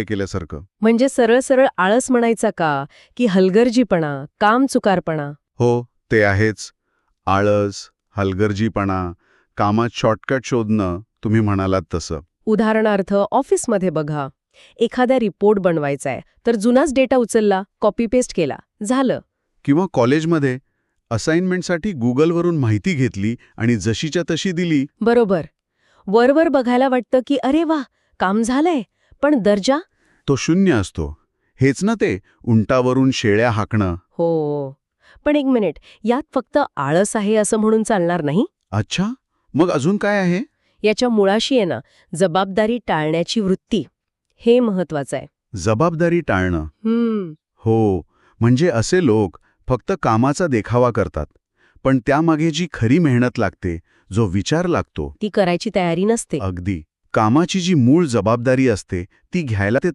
केल्यासारखं. म्हणजे सरळ सरळ आळस म्हणायचा का, की हलगर्जीपणा, कामचुकारपणा? हो, ते आहेच. आळस, हलगर्जीपणा, कामात शॉर्टकट शोधणं, तुम्ही म्हणालात तसं. उदाहरणार्थ ऑफिसमध्ये बघा, एखादा रिपोर्ट बनवायचा आहे, तर जुनाच डेटा उचलला, कॉपी पेस्ट केला, झालं. किंवा कॉलेजमध्ये असाइनमेंटसाठी गुगलवरून माहिती घेतली आणि जशीच्या तशी दिली. बरोबर. वरवर बघायला वाटतं की अरे वा, काम झालंय, पण दर्जा? तो शून्य असतो. हेच ना ते उंटावरून शेळ्या हाकणं. हो. पण एक मिनिट, यात फक्त आळस आहे असं म्हणून चालणार नाही. अच्छा, मग अजून काय आहे? याच्या मुळाशी आहे ना, जबाबदारी टाळण्याची वृत्ती. हे महत्वाचं आहे. जबाबदारी टाळणं. हो, म्हणजे असे लोक फक्त कामाचा देखावा करतात, पण त्यामागे जी खरी मेहनत लागते, जो विचार लागतो, ती करायची तयारी नसते. अगदी कामाची जी मूळ जबाबदारी असते ती घ्यायला ते